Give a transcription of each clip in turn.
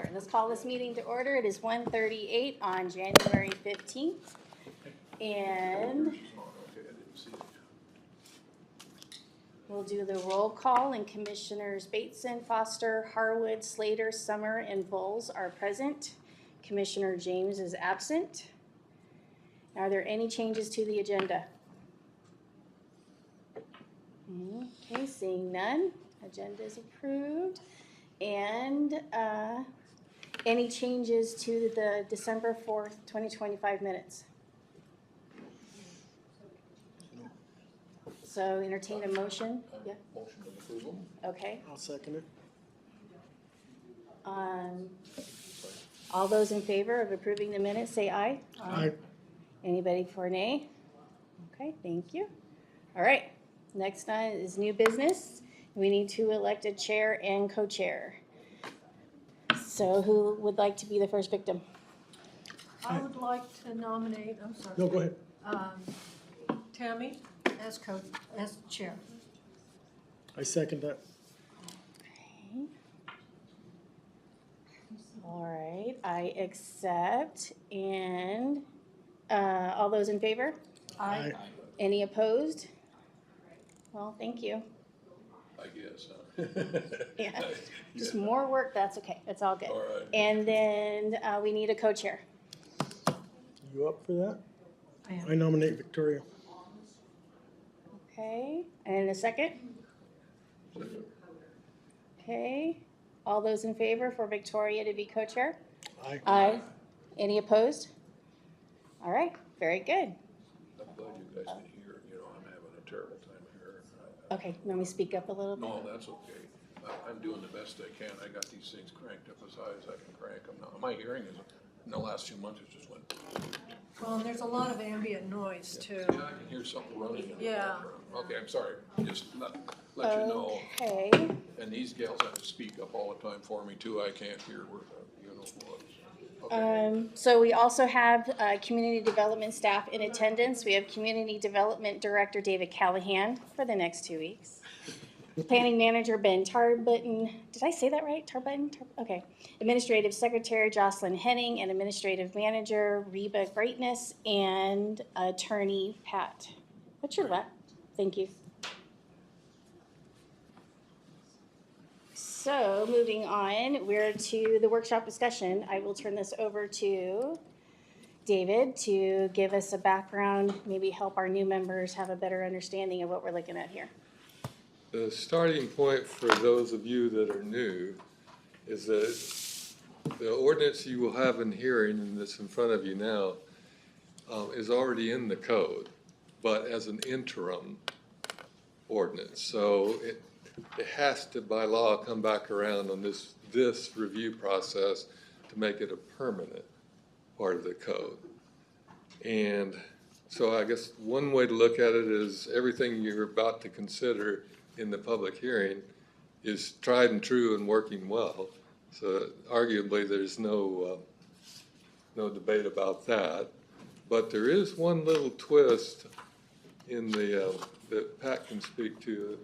All right, let's call this meeting to order. It is 1:38 on January 15th. And we'll do the roll call, and Commissioners Bateson, Foster, Harwood, Slater, Summer, and Bowles are present. Commissioner James is absent. Are there any changes to the agenda? Okay, seeing none, agenda is approved. And any changes to the December 4th, 2025 minutes? So entertain a motion. Yeah. Motion of approval. Okay. I'll second it. All those in favor of approving the minutes, say aye. Aye. Anybody for nay? Okay, thank you. All right, next on is new business. We need to elect a chair and co-chair. So who would like to be the first victim? I would like to nominate, I'm sorry. No, go ahead. Tammy as chair. I second that. Okay. All right, I accept. And all those in favor? Aye. Any opposed? Well, thank you. I guess, Yeah, just more work, that's okay, it's all good. All right. And then we need a co-chair. You up for that? I am. I nominate Victoria. Okay, and a second? Okay, all those in favor for Victoria to be co-chair? Aye. Aye. Any opposed? All right, very good. I'm glad you guys can hear, I'm having a terrible time here. Okay, let me speak up a little bit. No, that's okay. I'm doing the best I can. I got these things cranked up as high as I can crank them now. My hearing is, in the last few months, it just went, Well, and there's a lot of ambient noise too. yeah, I can hear something running in the Yeah. background. Okay, I'm sorry. Just let you know. Okay, And these gals have to speak up all the time for me too. I can't hear where what. Okay. so we also have community development staff in attendance. We have Community Development Director David Callahan for the next 2 weeks. Planning Manager Ben Tarbutton, did I say that right? Tarbutton? Okay. Administrative Secretary Jocelyn Henning, and Administrative Manager Reba Greatness, and Attorney Pat. What's your left? Thank you. So moving on, we're to the workshop discussion. I will turn this over to David to give us a background, maybe help our new members have a better understanding of what we're looking at here. The starting point for those of you that are new is that the ordinance you will have in hearing, and that's in front of you now, is already in the code, but as an interim ordinance. So it has to, by law, come back around on this review process to make it a permanent part of the code. And so I guess one way to look at it is everything you're about to consider in the public hearing is tried and true and working well. So arguably there's no debate about that. But there is one little twist in the that Pat can speak to.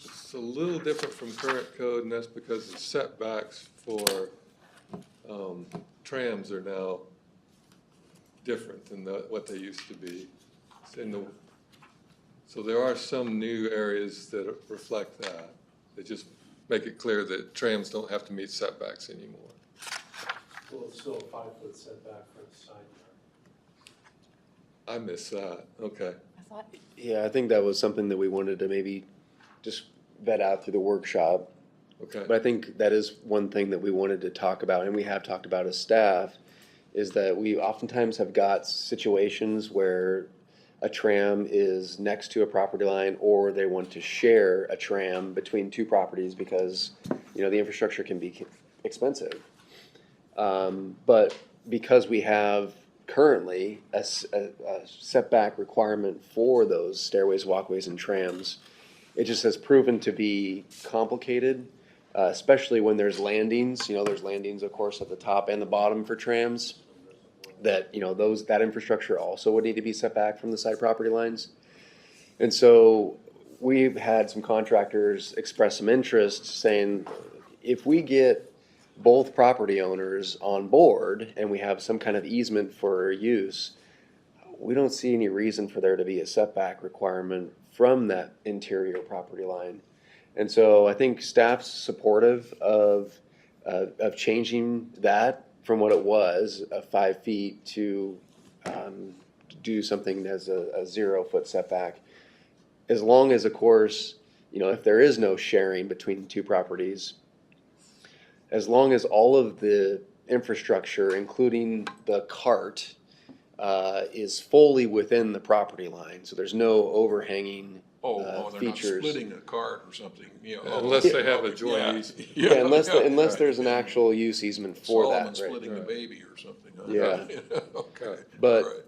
It's a little different from current code, and that's because the setbacks for trams are now different than what they used to be. So there are some new areas that reflect that just make it clear that trams don't have to meet setbacks anymore. Well, it's still a 5-foot setback for the side yard. I missed that. Okay. I thought, Yeah, I think that was something that we wanted to maybe just vet out through the workshop. Okay. But I think that is one thing that we wanted to talk about, and we have talked about as staff, is that we oftentimes have got situations where a tram is next to a property line, or they want to share a tram between two properties because, the infrastructure can be expensive. But because we have currently a setback requirement for those stairways, walkways, and trams, it just has proven to be complicated, especially when there's landings. There's landings, of course, at the top and the bottom for trams. That that infrastructure also would need to be set back from the side property lines. And so we've had some contractors express some interest, saying if we get both property owners on board and we have some kind of easement for use, we don't see any reason for there to be a setback requirement from that interior property line. And so I think staff's supportive of changing that from what it was, 5 feet, to do something as a 0-foot setback. As long as, of course, if there is no sharing between two properties, as long as all of the infrastructure, including the cart, is fully within the property line, so there's no overhanging Oh, they're not features. splitting a cart or something, Unless they have a joint Yeah. easement. Yeah, unless right. there's an actual use easement for Solomon that, right? splitting the baby or something. Huh? Yeah. Okay. But All right.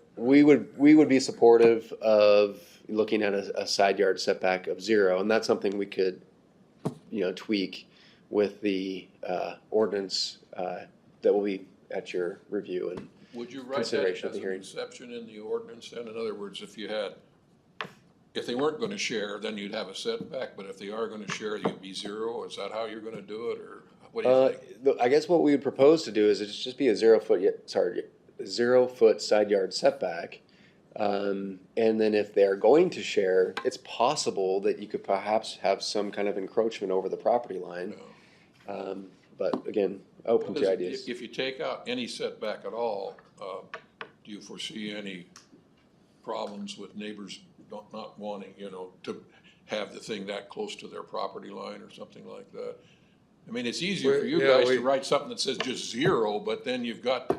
we would be supportive of looking at a side yard setback of 0, and that's something we could, tweak with the ordinance that will be at your review and Would you write that consideration of as the an hearing. exception in the ordinance then? In other words, if they weren't gonna share, then you'd have a setback, but if they are gonna share, you'd be 0? Is that how you're gonna do it, or what do you think? I guess what we would propose to do is it's just be a 0-foot side yard setback. And then if they're going to share, it's possible that you could perhaps have some kind of encroachment over the property line. But again, open to ideas. If you take out any setback at all, do you foresee any problems with neighbors not wanting, to have the thing that close to their property line or something like that? I mean, it's easier for you guys to write something that says just 0, but then you've got,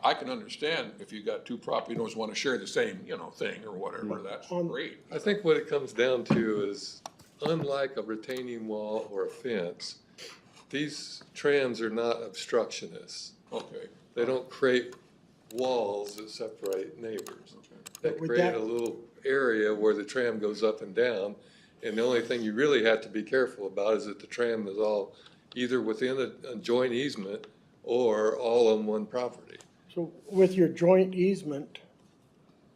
I can understand if you got two property owners want to share the same, thing or whatever, that's great. I think what it comes down to is, unlike a retaining wall or a fence, these trams are not obstructionists. Okay. They don't create walls that separate neighbors. They But with create that- a little area where the tram goes up and down, and the only thing you really have to be careful about is that the tram is all either within a joint easement or all on one property. So with your joint easement,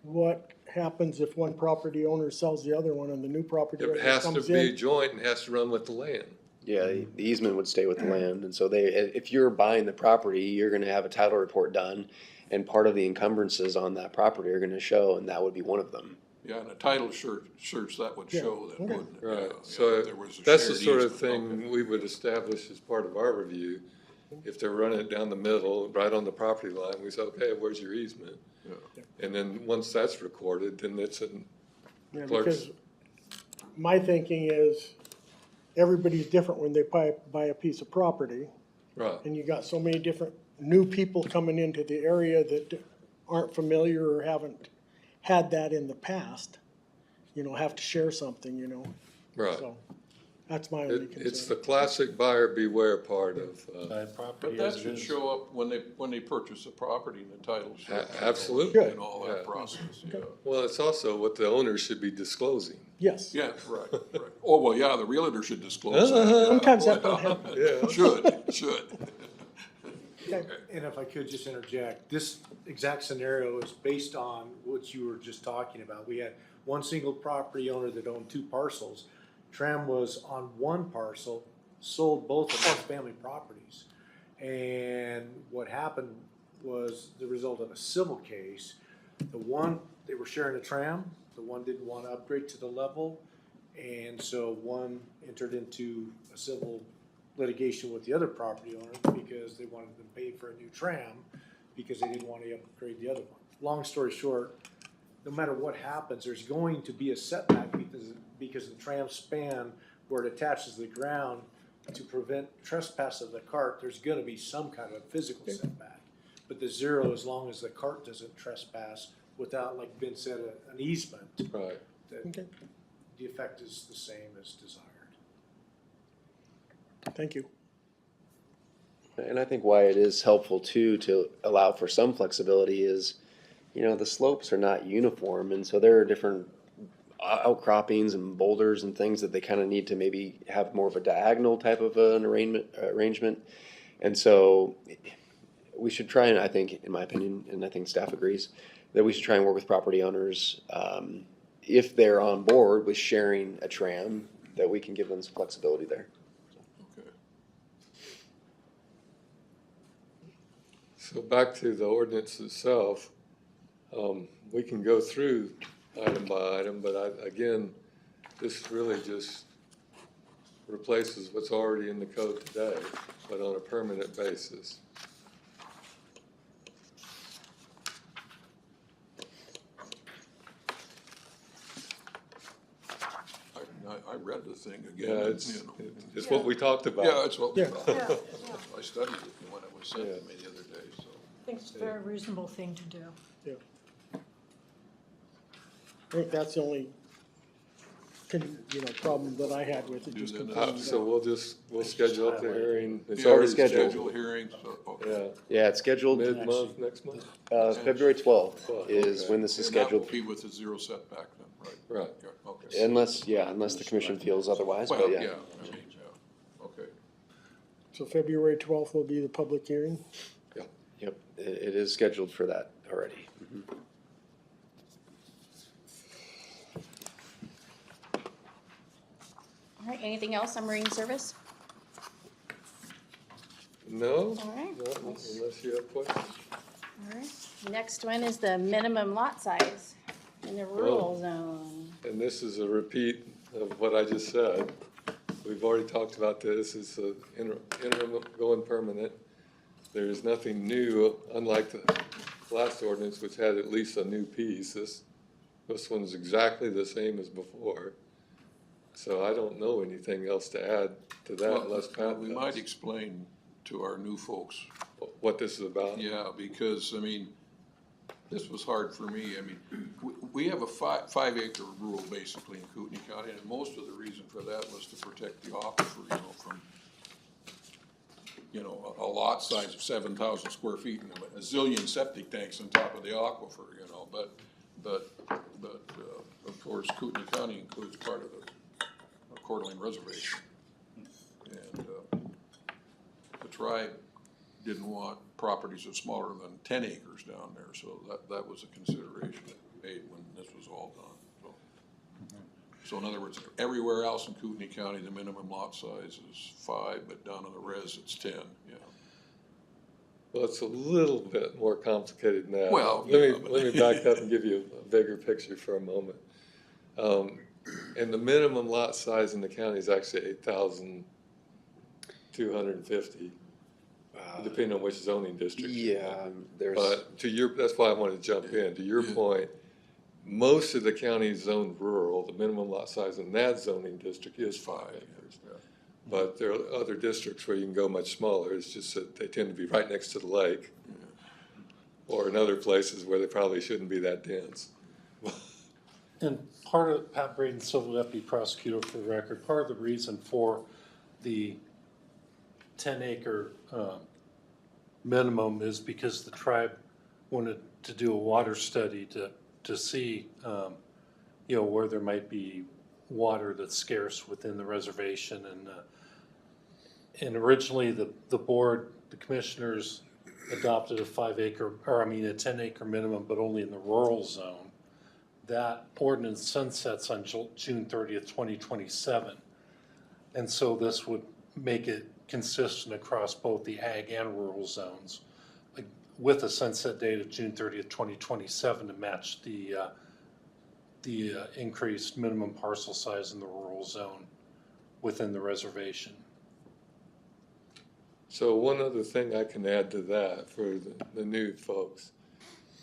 what happens if one property owner sells the other one and the new property owner It has to comes be in? joint and has to run with the land. Yeah, the easement would stay with the land, and so if you're buying the property, you're gonna have a title report done, and part of the encumbrances on that property are gonna show, and that would be one of them. Yeah, and a title search that would show that, okay. wouldn't it? Right, Yeah, so if there was a that's the shared sort of easement. thing we would establish as part of our review. If they're running it down the middle, right on the property line, we say, okay, where's your easement? Yeah. And then once that's recorded, then it's in Yeah, clerk's. because my thinking is, everybody's different when they buy a piece of property, Right, and you got so many different new people coming into the area that aren't familiar or haven't had that in the past, have to share something, right. so, that's my only It's the concern. classic buyer beware part of, But that should show up when they purchase the property and the title shows. absolutely. And all that Yeah. process, yeah. Well, it's also what the owner should be disclosing. Yes, Yeah, right. Oh, well, yeah, the realtor should disclose that. Uh-huh. yeah. Sometimes that don't happen. Yeah. Should. And if I could just interject, this exact scenario is based on what you were just talking about. We had one single property owner that owned 2 parcels. Tram was on one parcel, sold both of those family properties. And what happened was the result of a civil case. The one, they were sharing a tram, the one didn't want to upgrade to the level. And so one entered into a civil litigation with the other property owner because they wanted them paid for a new tram because they didn't want to upgrade the other one. Long story short, no matter what happens, there's going to be a setback because the tram span where it attaches to the ground to prevent trespass of the cart, there's gonna be some kind of physical setback. But the 0, as long as the cart doesn't trespass without, like Ben said, an easement, Right. that Okay. the effect is the same as desired. Thank you. And I think why it is helpful too to allow for some flexibility is, the slopes are not uniform, and so there are different outcroppings and boulders and things that they kind of need to maybe have more of a diagonal type of an arrangement. And so we should try, and I think, in my opinion, and I think staff agrees, that we should try and work with property owners, if they're on board with sharing a tram, that we can give them some flexibility there. Okay. So back to the ordinance itself, we can go through item by item, but again, this really just replaces what's already in the code today, but on a permanent basis. I read the thing Yeah, again, it's, you know. it's what we talked about. Yeah, it's what we Yeah. thought. Yeah, yeah. I studied it when it was sent to me the other day, so. I think it's a very reasonable thing to do. I think that's the only, problem that I had with it, Do just then, confirming So that. we'll schedule up the hearing. It's already scheduled. Schedule hearing, so, okay. Yeah, Yeah, it's scheduled, mid-month, next month? February 12th Well, is okay. when this is And that will scheduled. be with the zero setback then, right? Right. Yeah, okay. Unless the commission feels otherwise, Well, but yeah, yeah. I mean, yeah, okay. So February 12th will be the public hearing? Yep, it is scheduled for that already. All right, anything else on marine service? No? All right. No, unless you have questions. All right. Next one is the minimum lot size in the rural zone. And this is a repeat of what I just said. We've already talked about this, it's an interim going permanent. There is nothing new, unlike the last ordinance, which had at least a new piece. This one's exactly the same as before. So I don't know anything else to add to that unless Pat We might does. explain to our new folks, What this is about. yeah, because, I mean, this was hard for me. I mean, we have a 5-acre rule basically in Kootenai County, and most of the reason for that was to protect the aquifer, from, a lot size of 7,000 square feet and a zillion septic tanks on top of the aquifer, but of course, Kootenai County includes part of the Coeur d'Alene Reservation. And the tribe didn't want properties that's smaller than 10 acres down there, so that was a consideration that we made when this was all done, so. So in other words, everywhere else in Kootenai County, the minimum lot size is 5, but down in the res, it's 10, yeah. Well, it's a little bit more complicated than that. Well, Let yeah, me but- let me back up and give you a bigger picture for a moment. And the minimum lot size in the county is actually 8,250, depending on which zoning district. you're in. Yeah, there's, But that's why I wanted to jump in. To your Yeah. point, most of the county is zoned rural. The minimum lot size in that zoning district is 5 acres. Yeah. But there are other districts where you can go much smaller. It's just that they tend to be right next to the lake. Or in other places where they probably shouldn't be that dense. And part of, Pat Braden, Civil Deputy Prosecutor for the record, part of the reason for the 10-acre minimum is because the tribe wanted to do a water study to see, where there might be water that's scarce within the reservation. And originally, the board, the commissioners adopted a 10-acre minimum, but only in the rural zone. That ordinance sunsets on June 30th, 2027. And so this would make it consistent across both the ag and rural zones, with a sunset date of June 30th, 2027 to match the increased minimum parcel size in the rural zone within the reservation. So one other thing I can add to that for the new folks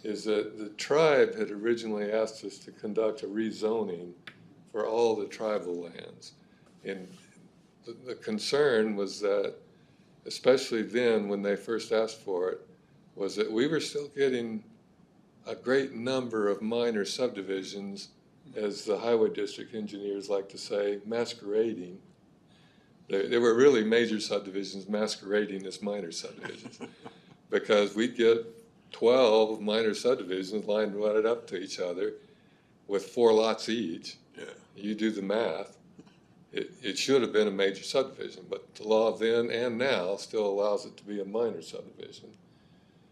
is that the tribe had originally asked us to conduct a rezoning for all the tribal lands. And the concern was that, especially then when they first asked for it, was that we were still getting a great number of minor subdivisions, as the highway district engineers like to say, masquerading. They were really major subdivisions masquerading as minor subdivisions. Because we'd get 12 minor subdivisions lined right up to each other with 4 lots each. Yeah. You do the math. It should have been a major subdivision, but the law then and now still allows it to be a minor subdivision.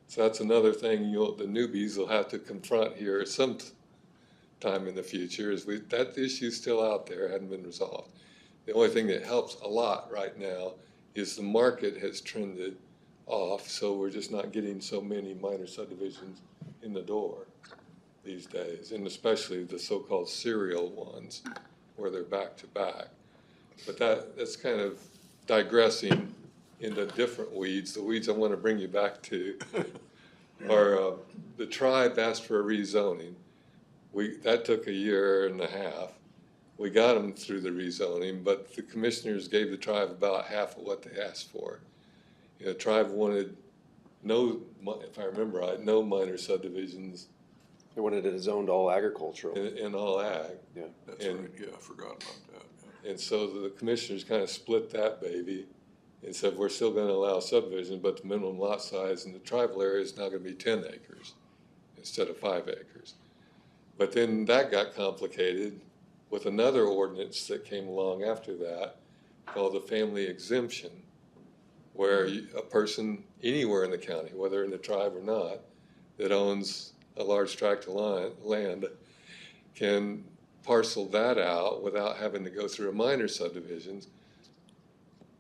So that's another thing the newbies will have to confront here some time in the future, is that issue's still out there, hadn't been resolved. The only thing that helps a lot right now is the market has trended off, so we're just not getting so many minor subdivisions in the door these days, and especially the so-called serial ones where they're back to back. But that's kind of digressing into different weeds. The weeds I want to bring you back to are the tribe asked for a rezoning. That took a year and a half. We got them through the rezoning, but the commissioners gave the tribe about half of what they asked for. The tribe wanted if I remember right, no minor subdivisions They wanted it zoned all agricultural. in all ag. Yeah. That's And- right, yeah, I forgot about that. Yeah. And so the commissioners kind of split that baby and said, we're still gonna allow subdivision, but the minimum lot size in the tribal area is now gonna be 10 acres instead of 5 acres. But then that got complicated with another ordinance that came along after that called the family exemption, where a person anywhere in the county, whether in the tribe or not, that owns a large tract of land can parcel that out without having to go through a minor subdivision.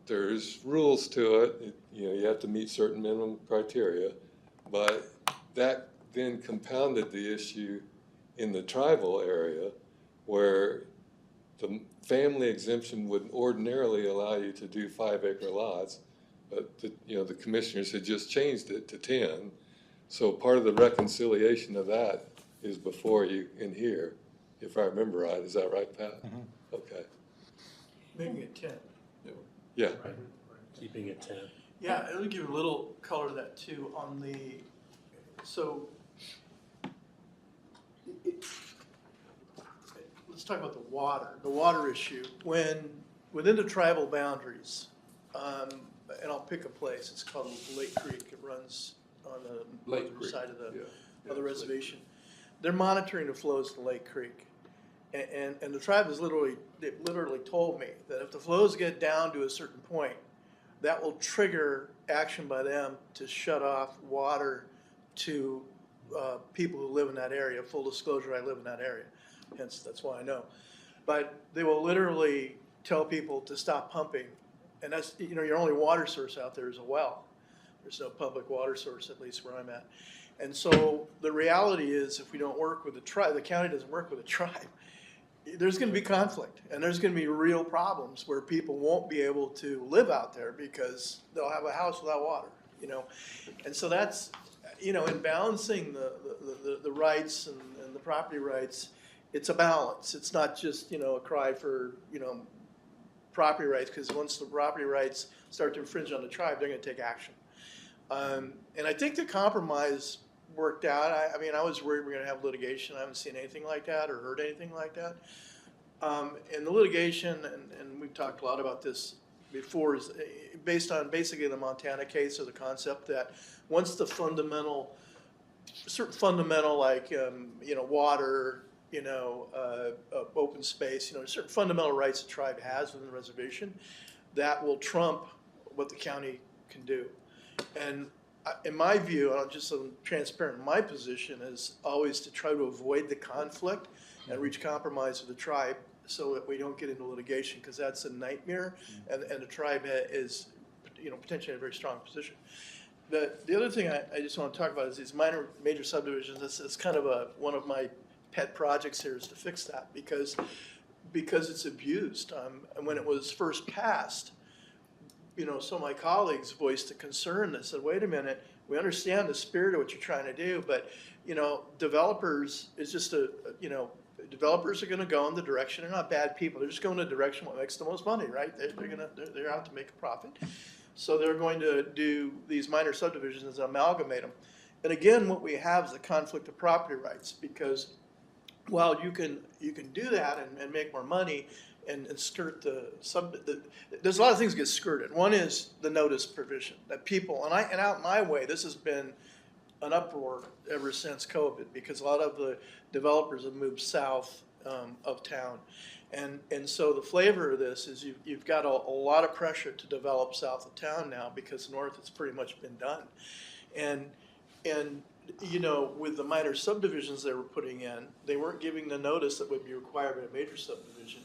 There's rules to it. You have to meet certain minimum criteria, but that then compounded the issue in the tribal area where the family exemption would ordinarily allow you to do 5-acre lots, but the commissioners had just changed it to 10. So part of the reconciliation of that is before you in here, if I remember right. Is that right, Pat? Okay. Making it 10. Yeah. Right. Keeping it 10. Yeah, it'll give a little color to that too on so let's talk about the water issue. Within the tribal boundaries, and I'll pick a place, it's called Lake Creek, it runs on the Lake northern Creek, side of yeah. of the reservation. They're monitoring the flows to Lake Creek. And the tribe has literally told me that if the flows get down to a certain point, that will trigger action by them to shut off water to people who live in that area. Full disclosure, I live in that area, hence that's why I know. But they will literally tell people to stop pumping, and that's your only water source out there is a well. There's no public water source, at least where I'm at. And so the reality is, if we don't work with the tribe, the county doesn't work with the tribe, there's going to be conflict, and there's going to be real problems where people won't be able to live out there because they'll have a house without water, And so that's, in balancing the rights and the property rights, it's a balance. It's not just, a cry for, property rights, because once the property rights start to infringe on the tribe, they're going to take action. And I think the compromise worked out. I was worried we were going to have litigation. I haven't seen anything like that or heard anything like that. And the litigation, and we've talked a lot about this before, is based on basically the Montana case, or the concept that once the certain fundamental like, water, open space, certain fundamental rights the tribe has within the reservation, that will trump what the county can do. And in my view, and I'm just so transparent, my position is always to try to avoid the conflict and reach compromise with the tribe so that we don't get into litigation, because that's a nightmare, and the tribe is, potentially in a very strong position. The other thing I just want to talk about is these major subdivisions. It's kind of one of my pet projects here is to fix that, because it's abused. And when it was first passed, some of my colleagues voiced a concern that said, wait a minute, we understand the spirit of what you're trying to do, but, developers is just developers are going to go in the direction, they're not bad people, they're just going in the direction what makes the most money, right? They're out to make a profit. So they're going to do these minor subdivisions and amalgamate them. And again, what we have is a conflict of property rights, because while you can do that and make more money, and skirt there's a lot of things get skirted. One is the notice provision that people, and out my way, this has been an uproar ever since COVID, because a lot of the developers have moved south of town. And so the flavor of this is you've got a lot of pressure to develop south of town now, because north it's pretty much been done. And with the minor subdivisions they were putting in, they weren't giving the notice that would be required by a major subdivision.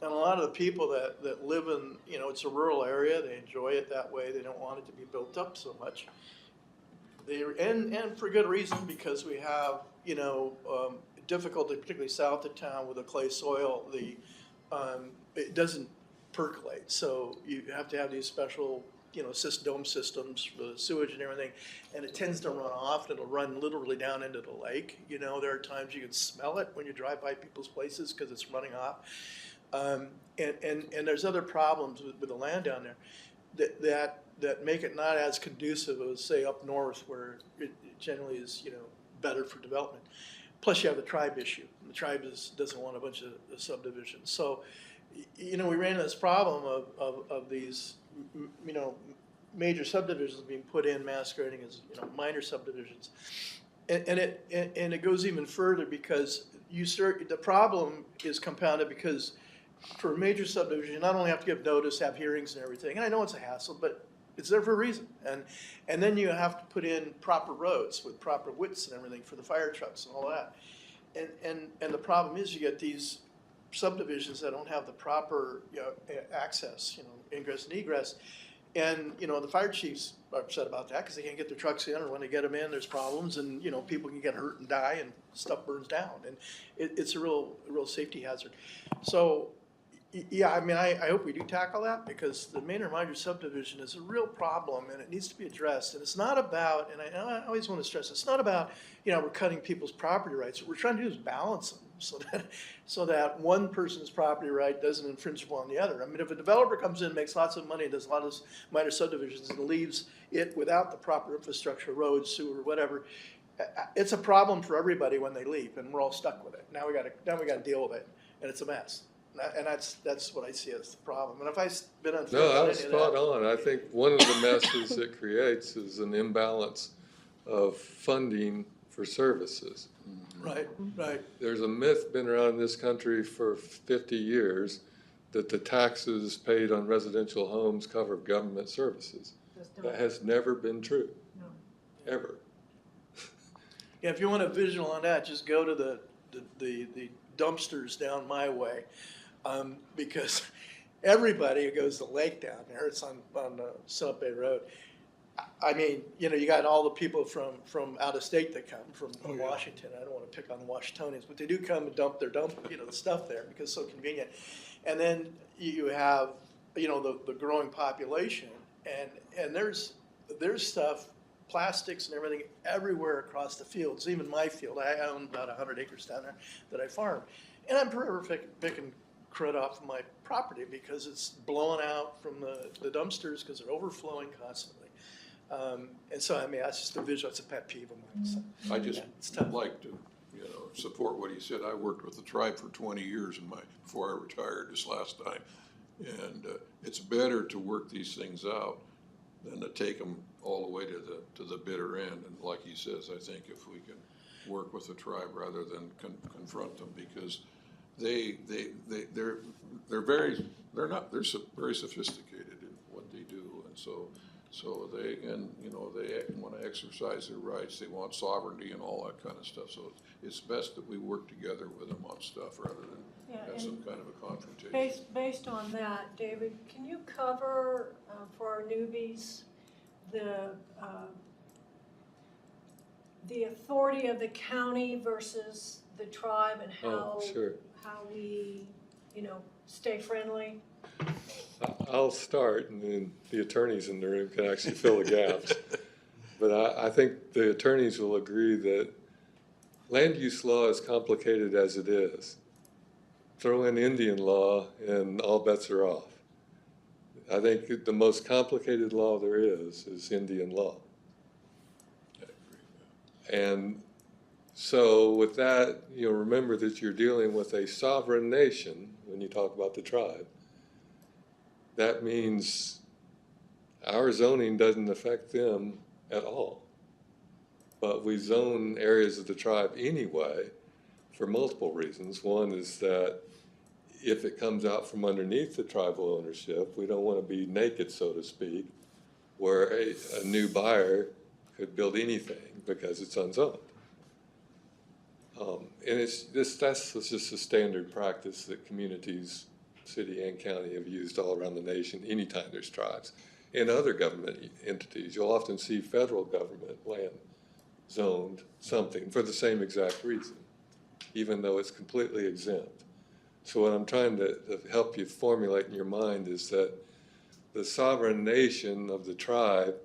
And a lot of the people that live in, it's a rural area, they enjoy it that way, they don't want it to be built up so much. And for good reason, because we have, difficulty, particularly south of town with the clay soil, it doesn't percolate. So you have to have these special, dome systems for the sewage and everything. And it tends to run off, and it'll run literally down into the lake. There are times you can smell it when you drive by people's places because it's running off. And there's other problems with the land down there that make it not as conducive as, say, up north, where it generally is, better for development. Plus, you have the tribe issue. The tribe doesn't want a bunch of subdivisions. So, we ran into this problem of these, major subdivisions being put in masquerading as, minor subdivisions. And it goes even further, because the problem is compounded because for a major subdivision, you not only have to give notice, have hearings and everything, and I know it's a hassle, but it's there for a reason. And then you have to put in proper roads with proper widths and everything for the fire trucks and all that. And the problem is, you get these subdivisions that don't have the proper access, ingress and egress. And, the fire chiefs are upset about that because they can't get their trucks in, or when they get them in, there's problems, and, people can get hurt and die, and stuff burns down. And it's a real safety hazard. So, yeah, I hope we do tackle that, because the main or minor subdivision is a real problem, and it needs to be addressed. And it's not about, and I always want to stress, it's not about, we're cutting people's property rights. What we're trying to do is balance them so that one person's property right doesn't infringe upon the other. If a developer comes in, makes lots of money, does a lot of minor subdivisions, and leaves it without the proper infrastructure, roads, sewer, whatever, it's a problem for everybody when they leave, and we're all stuck with it. Now we got to deal with it, and it's a mess. And that's what I see as the problem. And if I've been unfair No, I about was any of spot that, on. I think one of the messes it creates is an imbalance of funding for services. right. There's a myth been around this country for 50 years that the taxes paid on residential homes cover government services. That has never been true, ever. Yeah, if you want a visual on that, just go to the dumpsters down my way, because everybody who goes to the lake down there, it's on South Bay Road. You got all the people from out of state that come from Washington. I don't want to pick on the Washingtonians, but they do come and dump the stuff there because it's so convenient. And then you have, the growing population, and there's stuff, plastics and everything everywhere across the fields. Even my field, I own about 100 acres down there that I farm, and I'm forever picking crud off of my property because it's blowing out from the dumpsters because they're overflowing constantly. And so, that's just a visual, it's a pet peeve of mine. So, I just it's tough. like to, support what he said. I worked with the tribe for 20 years before I retired this last time. And it's better to work these things out than to take them all the way to the bitter end. And like he says, I think if we can work with the tribe rather than confront them, because they're very sophisticated in what they do, and so they want to exercise their rights. They want sovereignty and all that kind of stuff. So it's best that we work together with them on stuff rather than have some kind of a confrontation. Based on that, David, can you cover for our newbies the authority of the county versus the tribe, and how Sure. how we stay friendly? I'll start, and then the attorneys in the room can actually fill the gaps. But I think the attorneys will agree that land use law is complicated as it is. Throw in Indian law and all bets are off. I think the most complicated law there is Indian law. I agree. And so with that, remember that you're dealing with a sovereign nation when you talk about the tribe. That means our zoning doesn't affect them at all. But we zone areas of the tribe anyway for multiple reasons. One is that if it comes out from underneath the tribal ownership, we don't want to be naked, so to speak, where a new buyer could build anything because it's unzoned. And that's just a standard practice that communities city and county have used all around the nation anytime there's tribes. And other government entities, you'll often see federal government land zoned something for the same exact reason, even though it's completely exempt. So what I'm trying to help you formulate in your mind is that the sovereign nation of the tribe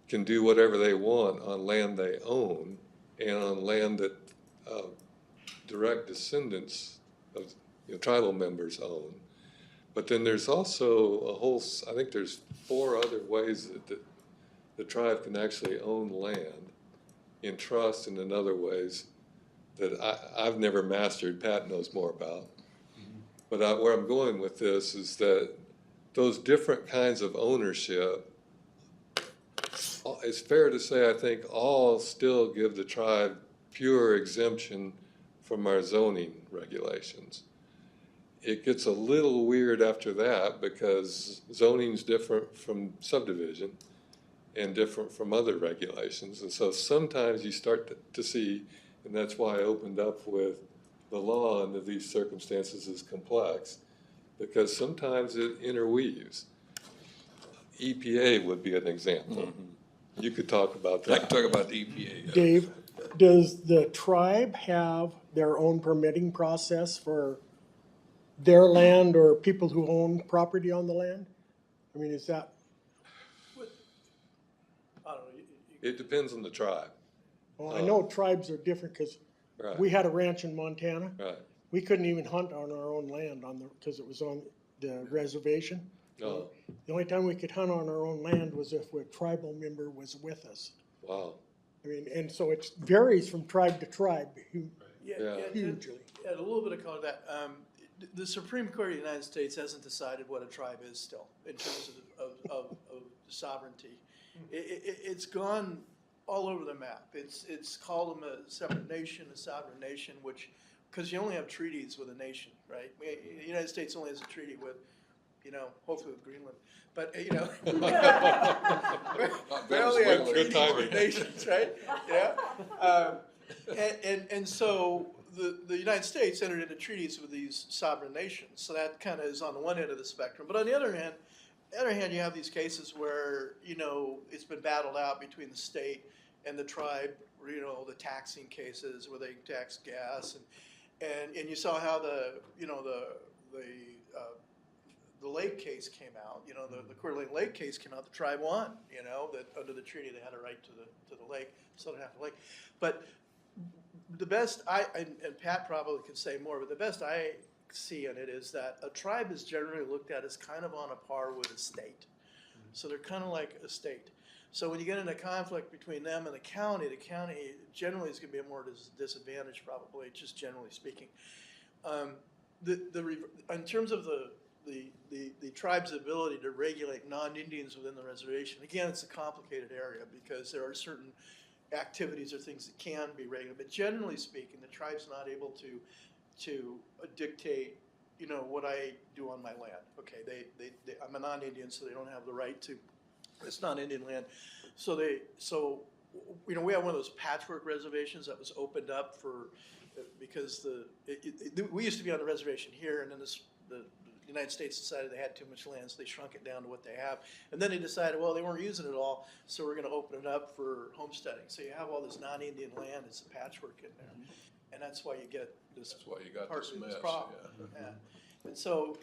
can do whatever they want on land they own and on land that direct descendants of tribal members own. But then there's also a whole, I think there's 4 other ways that the tribe can actually own land in trust and in other ways that I've never mastered, Pat knows more about. But where I'm going with this is that those different kinds of ownership, it's fair to say, I think, all still give the tribe pure exemption from our zoning regulations. It gets a little weird after that because zoning's different from subdivision and different from other regulations. And so sometimes you start to see, and that's why I opened up with the law under these circumstances is complex, because sometimes it interweaves. EPA would be an example. You could talk about I that. can talk about the EPA. yeah. Dave, does the tribe have their own permitting process for their land or people who own property on the land? I mean, is that, I don't know, It depends on the tribe. well, I know tribes are different because Right, we had a ranch in Montana. right. We couldn't even hunt on our own land because it was on the reservation. Oh, The only time we could hunt on our own land was if a tribal member was with us. wow. I mean, and so it varies from tribe to tribe Yeah. hugely. Add a little bit of color to that. The Supreme Court of the United States hasn't decided what a tribe is still in terms of sovereignty. It's gone all over the map. It's called them a separate nation, a sovereign nation, which, because you only have treaties with a nation, right? The United States only has a treaty with, hopefully with Greenland, but, we only have Venezuela. treaties timing. with nations, right? Yeah. And so the United States entered into treaties with these sovereign nations, so that kind of is on the one end of the spectrum. But on the other hand, you have these cases where it's been battled out between the state and the tribe. The taxing cases where they tax gas, and you saw how the lake case came out. The Coeur d'Alene Lake case came out. The tribe won. That under the treaty they had a right to the lake, southern half of the lake. But the best and Pat probably could say more, but the best I see in it is that a tribe is generally looked at as kind of on a par with a state. So they're kind of like a state. So when you get into conflict between them and the county generally is going to be a more disadvantage, probably, just generally speaking. In terms of the tribe's ability to regulate non-Indians within the reservation, again, it's a complicated area because there are certain activities or things that can be regulated. But generally speaking, the tribe's not able to dictate, what I do on my land. Okay, I'm a non-Indian, so they don't have the right to. It's non-Indian land, so we have one of those patchwork reservations that was opened up because we used to be on the reservation here, and then the United States decided they had too much land, so they shrunk it down to what they have. And then they decided, well, they weren't using it all, so we're going to open it up for homesteading. So you have all this non-Indian land, it's a patchwork in there. And that's why you get this. That's why you got part this of mess, problem. yeah. Yeah. And so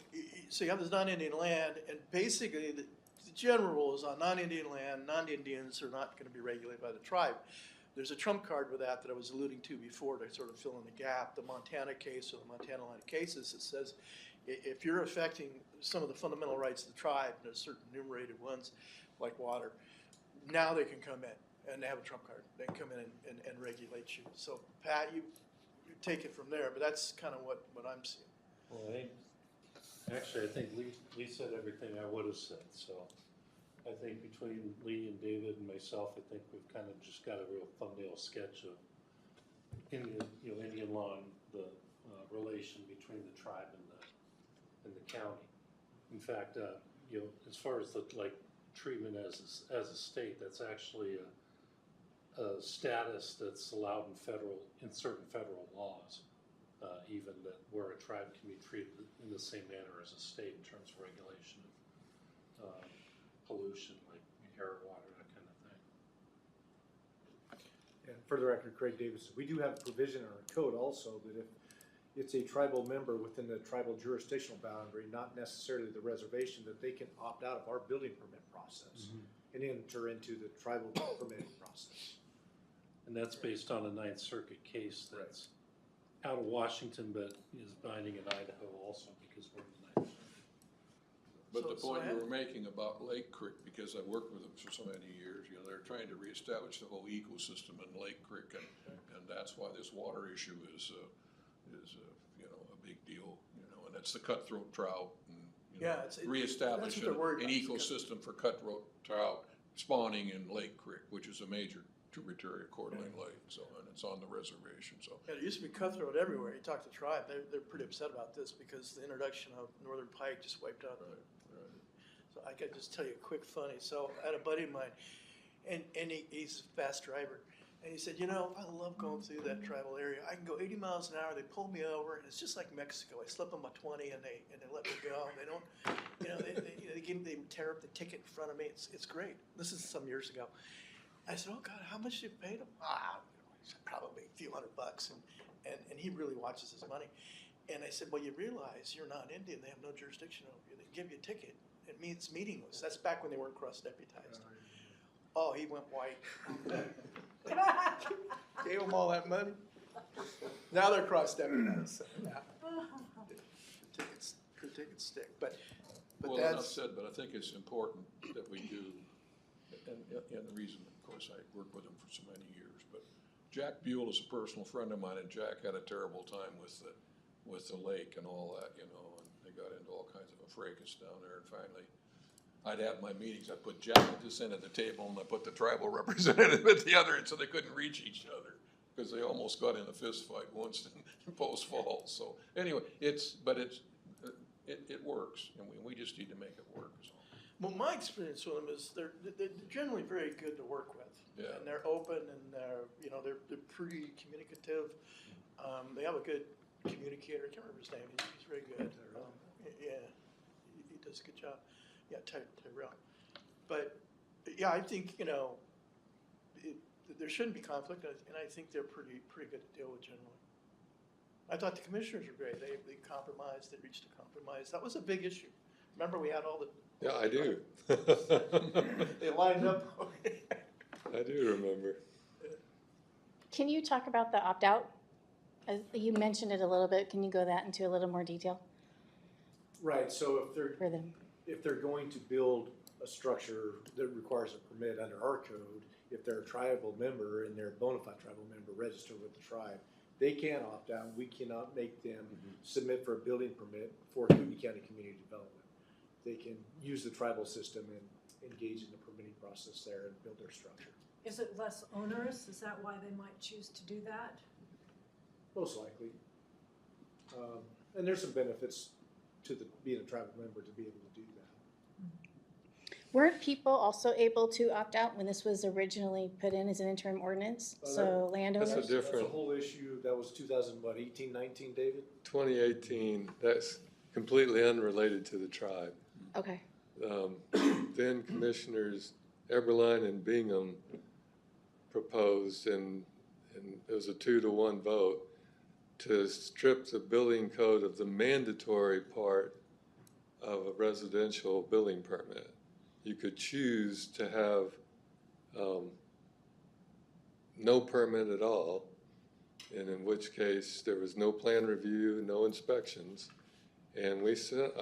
you have this non-Indian land, and basically the general rule is on non-Indian land, non-Indians are not going to be regulated by the tribe. There's a trump card with that I was alluding to before to sort of fill in the gap. The Montana case or the Montana line of cases, it says if you're affecting some of the fundamental rights of the tribe, and there's certain enumerated ones like water, now they can come in and they have a trump card. They can come in and regulate you. So Pat, you take it from there, but that's kind of what I'm seeing. Well, I think Lee said everything I would have said, so I think between Lee and David and myself, I think we've kind of just got a real thumbnail sketch of Indian law and the relation between the tribe and the county. In fact, as far as the treatment as a state, that's actually a status that's allowed in certain federal laws even that where a tribe can be treated in the same manner as a state in terms of regulation of pollution, like air, water, that kind of thing. And for the record, Craig Davis, we do have a provision in our code also that if it's a tribal member within the tribal jurisdictional boundary, not necessarily the reservation, that they can opt out of our building permit process and enter into the tribal permitting process. And that's based on a Ninth Circuit case that's out of Washington, but is binding in Idaho also because we're in the Ninth Circuit. But So- the point so you I- were making about Lake Creek, because I've worked with them for so many years, you know, they're trying to reestablish the whole ecosystem in Lake Creek, and that's why this water issue is you know, a big deal, you know, and it's the cutthroat trout, and, you Yeah, know, it's- reestablishing that's what they're worried an about, is ecosystem for cutthroat trout spawning in Lake Creek, which is a major tributary of Coeur d'Alene Lake, so, and it's on the reservation, so. Yeah, it used to be cutthroat everywhere. You talk to the tribe, they're pretty upset about this because the introduction of northern pike just wiped out. Right, right. So I could just tell you a quick funny. So I had a buddy of mine, and he's a fast driver. And he said, you know, I love going through that tribal area. I can go 80 miles an hour. They pull me over, and it's just like Mexico. I slip on my 20, and they let me go. They don't, you know, they tear up the ticket in front of me. It's great. This is some years ago. I said, oh God, how much did you pay them? Probably a few $100. And he really watches his money. And I said, well, you realize you're not Indian. They have no jurisdiction over you. They give you a ticket. It means meaningless. That's back when they weren't cross-deputized. Oh, he went white. Gave them all that money. Now they're cross-deputized. So, yeah. The tickets stick. But Well, enough that's, said, but I think it's important that we do, and the reason, of course, I worked with him for so many years, but Jack Buell is a personal friend of mine, and Jack had a terrible time with the lake and all that, you know, and they got into all kinds of a fracas down there, and finally, I'd have my meetings, I put Jack at this end of the table, and I put the tribal representative at the other end, so they couldn't reach each other, because they almost got in a fist fight once in Post Falls, so, anyway, it works, and we just need to make it work, is all. well, my experience with them is they're generally very good to work with. Yeah. And they're open and they're pretty communicative. They have a good communicator. I can't remember his name. He's very good. Yeah, he does a good job. Yeah, Tyrell. But yeah, I think, you know, there shouldn't be conflict, and I think they're pretty good to deal with generally. I thought the commissioners were great. They compromised. They reached a compromise. That was a big issue. Remember, we had all the. Yeah, I do. They lined up. I do remember. Can you talk about the opt-out? You mentioned it a little bit. Can you go that into a little more detail Right, so for them? if they're going to build a structure that requires a permit under our code, if they're a tribal member and they're a bona fide tribal member registered with the tribe, they can opt out. We cannot make them submit for a building permit for Kootenai County Community Development. They can use the tribal system and engage in the permitting process there and build their structure. Is it less onerous? Is that why they might choose to do that? Most likely. And there's some benefits to being a tribal member to be able to do that. Weren't people also able to opt out when this was originally put in as an interim ordinance? So landowners? That's a That's different, a whole issue. That was 2018, 19, David? 2018, that's completely unrelated to the tribe. Okay. Then Commissioners Eberline and Bingham proposed, and it was a 2-to-1 vote, to strip the building code of the mandatory part of a residential building permit. You could choose to have no permit at all, and in which case there was no plan review, no inspections. And I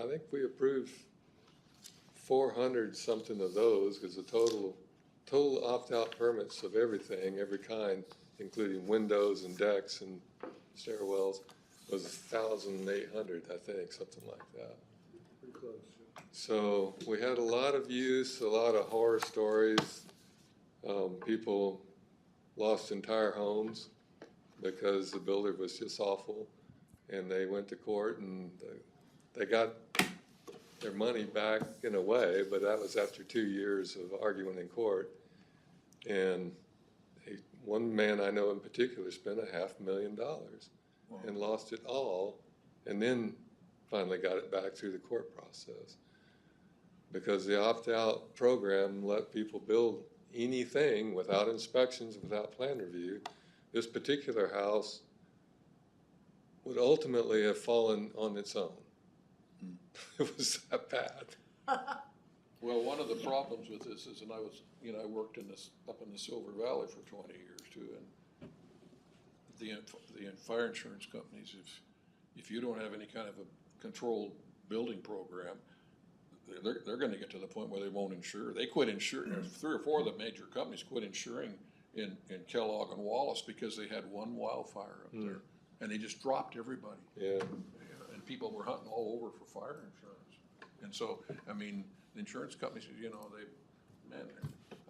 think we approved 400 something of those, because the total opt-out permits of everything, every kind, including windows and decks and stairwells, was 1,800, I think, something like that. Pretty close. So we had a lot of use, a lot of horror stories. People lost entire homes because the builder was just awful, and they went to court and they got their money back in a way, but that was after 2 years of arguing in court. And one man I know in particular spent $500,000. and lost it all, and then finally got it back through the court process. Because the opt-out program let people build anything without inspections, without plan review. This particular house would ultimately have fallen on its own. It was that bad. Well, one of the problems with this is, and I was, I worked up in the Silver Valley for 20 years too, and the fire insurance companies, if you don't have any kind of a controlled building program, they're gonna get to the point where they won't insure. They quit insuring, 3 or 4 of the major companies quit insuring in Kellogg and Wallace because they had one wildfire up there. And they just dropped everybody. Yeah. And people were hunting all over for fire insurance. And so, I mean, the insurance companies, I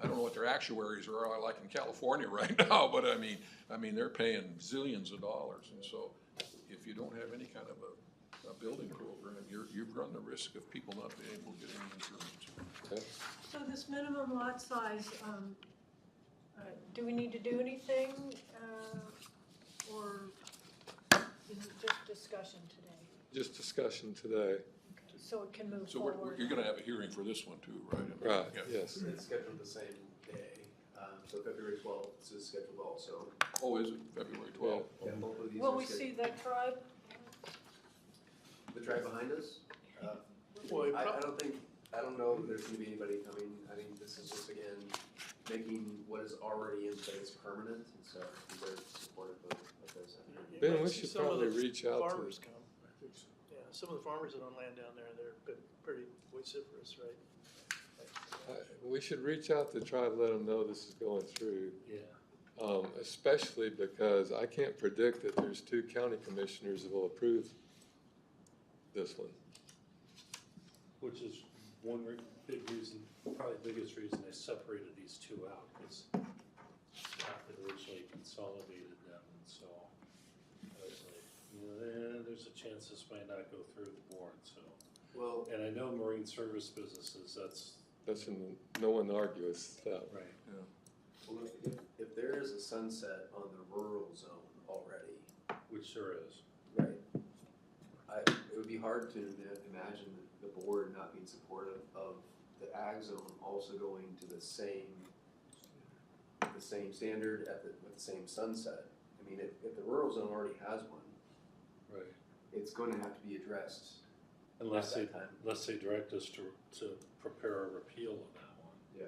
don't know what their actuaries are like in California right now, but I mean, they're paying zillions of dollars. And so if you don't have any kind of a building program, you've run the risk of people not being able to get any insurance. Okay. So this minimum lot size, do we need to do anything, or is it just discussion today? Just discussion today. So it can move So forward? you're gonna have a hearing for this one too, right? Right, Yeah. yes. It's scheduled the same day, so February 12th is scheduled also. Oh, is it February 12th? Yeah, both of these Will are we scheduled. see that tribe? The tribe behind us? Well, I don't know if there's gonna be anybody coming. I think this is just, again, making what is already in place permanent, and so they're supportive of this. you Ben, might we see should some of probably the reach out to- farmers come. Yeah, some of the farmers that own land down there, they're been pretty vociferous, right? We should reach out to try to let them know this is going through. Yeah. Especially because I can't predict that there's 2 county commissioners that will approve this one. Which is one big reason, probably the biggest reason they separated these 2 out, because staff had originally consolidated them, and so I was like, there's a chance this might not go through the board, so. Well, And I know marine service businesses, That's in, no one argues that. right. well, if there is a sunset on the rural zone already, Which there is. right? It would be hard to imagine the board not being supportive of the ag zone also going to the same standard with the same sunset. I mean, if the rural zone already has one, Right. it's going to have to be addressed. Unless At that time. they direct us to prepare a repeal of that one, Yeah.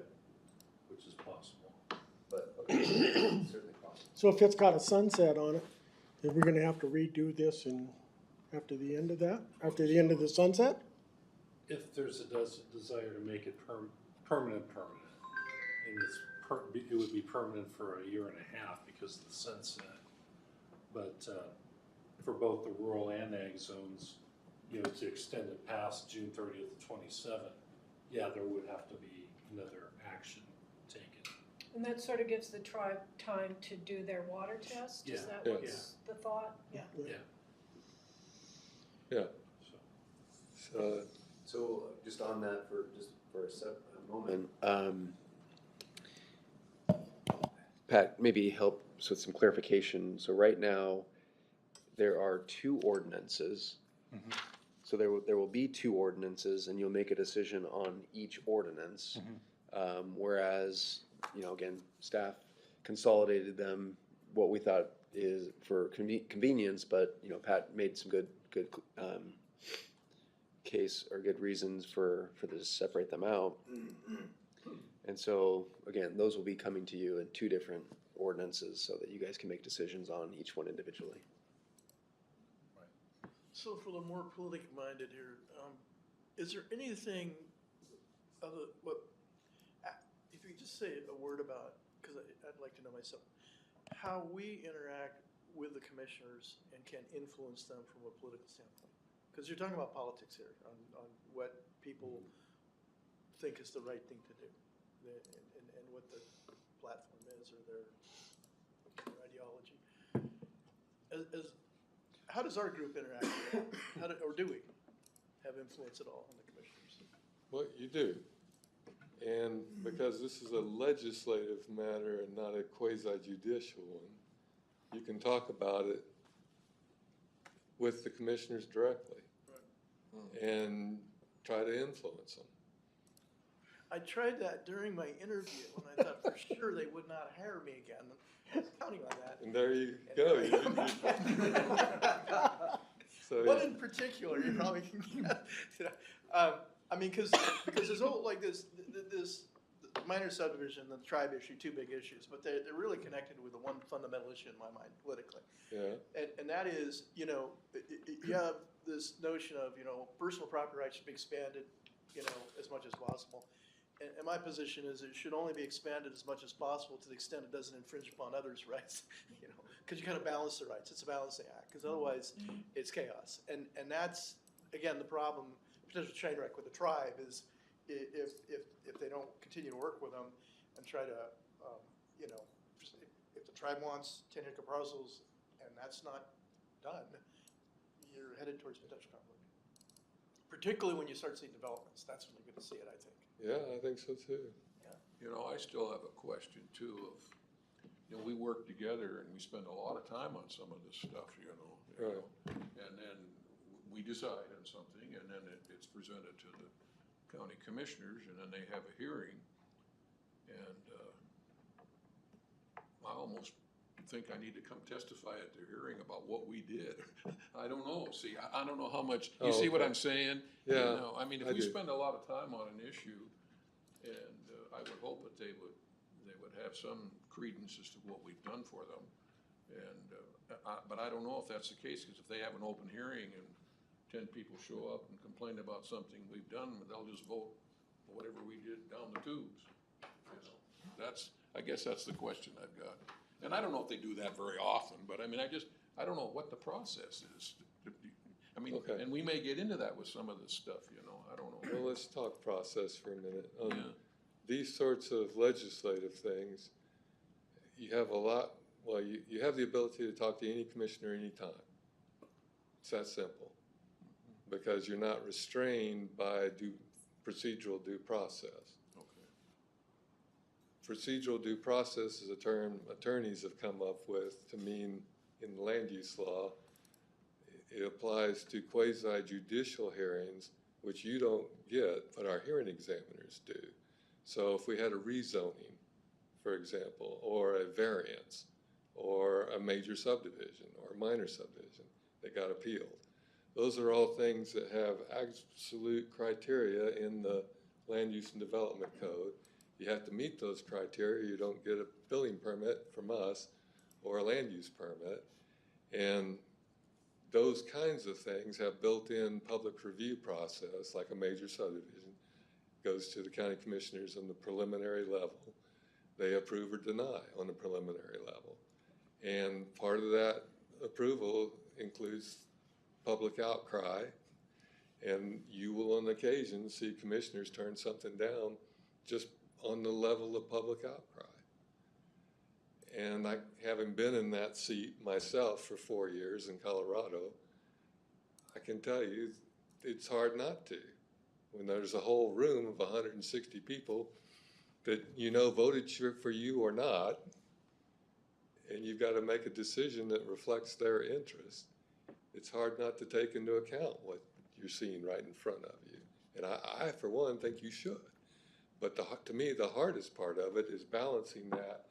which is possible. But, okay, certainly possible. So if it's got a sunset on it, then we're gonna have to redo this after the end of that, after the end of the sunset? If there's a desire to make it permanent, and it would be permanent for 1.5 years because of the sunset. But for both the rural and ag zones, to extend it past June 30th of 27, yeah, there would have to be another action taken. And that sort of gives the tribe time to do their water test? Is Yeah. that Yeah. what's the thought? Yeah. Yeah. So, So just on that for a moment, Pat, maybe help us with some clarification. So right now, there are 2 ordinances. So there will be 2 ordinances, and you'll make a decision on each ordinance. Whereas, again, staff consolidated them, what we thought is for convenience, but, Pat made some good case or good reasons for this to separate them out. And so, again, those will be coming to you in 2 different ordinances so that you guys can make decisions on each one individually. So for the more politically minded here, is there anything if you could just say a word about, because I'd like to know myself, how we interact with the commissioners and can influence them from a political standpoint? Because you're talking about politics here, on what people think is the right thing to do, and what the platform is, or their ideology. How does our group interact with that? Or do we have influence at all on the commissioners? Well, you do. And because this is a legislative matter and not a quasi-judicial one, you can talk about it with the commissioners directly and try to influence them. I tried that during my interview when I thought for sure they would not hire me again. I was counting on that. And there you go. So What in particular, you probably can, I mean, because there's all like this minor subdivision and the tribe issue, two big issues, but they're really connected with the one fundamental issue in my mind politically. yeah, And that is, you know, you have this notion of, you know, personal property rights should be expanded, you know, as much as possible. And my position is it should only be expanded as much as possible to the extent it doesn't infringe upon others' rights, you know, because you kind of balance the rights. It's a balancing act, because otherwise it's chaos. And that's, again, the problem, potential train wreck with the tribe is if they don't continue to work with them and try to, you know, if the tribe wants 10-acre parcels and that's not done, you're headed towards potential conflict. Particularly when you start seeing developments, that's when you're going to see it, I think. yeah, I think so too. You know, I still have a question too of, you know, we work together and we spend a lot of time on some of this stuff, you know. Right. And then we decide on something and then it's presented to the county commissioners and then they have a hearing. And I almost think I need to come testify at their hearing about what we did. I don't know. See, I don't know how much, you see what I'm saying? Yeah, You know, I mean, if I we do. spend a lot of time on an issue, and I would hope that they would have some credence as to what we've done for them. And, but I don't know if that's the case, because if they have an open hearing and 10 people show up and complain about something we've done, they'll just vote for whatever we did down the tubes. You know, I guess that's the question I've got. And I don't know if they do that very often, but I mean, I don't know what the process is. I mean, Okay. and we may get into that with some of this stuff, you know, I don't know. Well, let's talk process for a minute. Yeah. These sorts of legislative things, you have a lot, well, you have the ability to talk to any commissioner anytime. It's that simple. Because you're not restrained by procedural due process. Okay. Procedural due process is a term attorneys have come up with to mean in land use law. It applies to quasi-judicial hearings, which you don't get, but our hearing examiners do. So if we had a rezoning, for example, or a variance, or a major subdivision, or a minor subdivision that got appealed, those are all things that have absolute criteria in the Land Use and Development Code. You have to meet those criteria. You don't get a building permit from us or a land use permit. And those kinds of things have built-in public review process, like a major subdivision. Goes to the county commissioners on the preliminary level. They approve or deny on the preliminary level. And part of that approval includes public outcry. And you will on occasion see commissioners turn something down just on the level of public outcry. And I, having been in that seat myself for 4 years in Colorado, I can tell you it's hard not to. When there's a whole room of 160 people that you know voted for you or not, and you've got to make a decision that reflects their interest, it's hard not to take into account what you're seeing right in front of you. And I for one, think you should. But to me, the hardest part of it is balancing that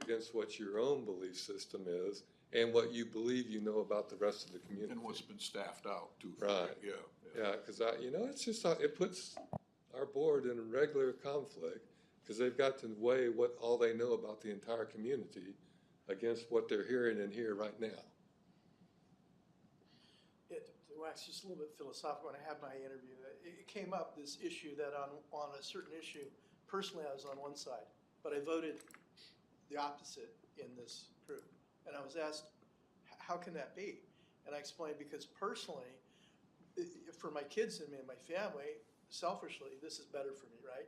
against what your own belief system is and what you believe you know about the rest of the community. And what's been staffed out too. Right. Yeah. Yeah, because it's just, it puts our board in regular conflict because they've got to weigh what all they know about the entire community against what they're hearing in here right now. To wax just a little bit philosophical, when I had my interview, it came up, this issue that on a certain issue, personally I was on one side, but I voted the opposite in this group. And I was asked, how can that be? And I explained, because personally, for my kids and me and my family, selfishly, this is better for me, right?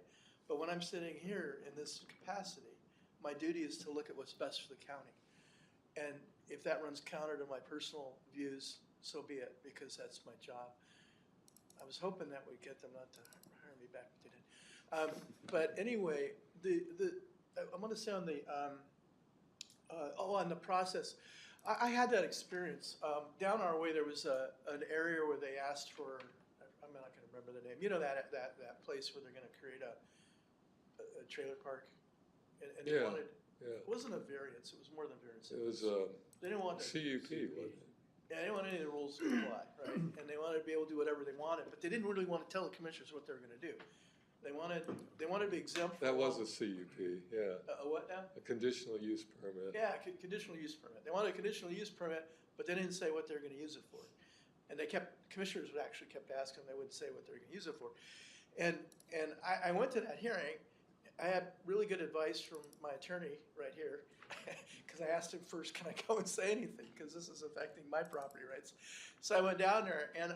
But when I'm sitting here in this capacity, my duty is to look at what's best for the county. And if that runs counter to my personal views, so be it, because that's my job. I was hoping that would get them not to hire me back, but they didn't. But anyway, I'm going to say on the on the process, I had that experience. Down our way, there was an area where they asked for, I'm not gonna remember the name, you know, that place where they're gonna create a trailer park? And they Yeah, wanted, yeah. it wasn't a variance, it was more than variance. It was They didn't want to, CUP, wasn't it? yeah, they didn't want any of the rules to apply, right? And they wanted to be able to do whatever they wanted, but they didn't really want to tell the commissioners what they were gonna do. They wanted to be exempt from. That was all- a CUP, yeah. A what now? A conditional use permit. Yeah, conditional use permit. They wanted a conditional use permit, but they didn't say what they were gonna use it for. And commissioners would actually kept asking, they wouldn't say what they were gonna use it for. And I went to that hearing, I had really good advice from my attorney right here, because I asked him first, can I go and say anything? Because this is affecting my property rights. So I went down there, and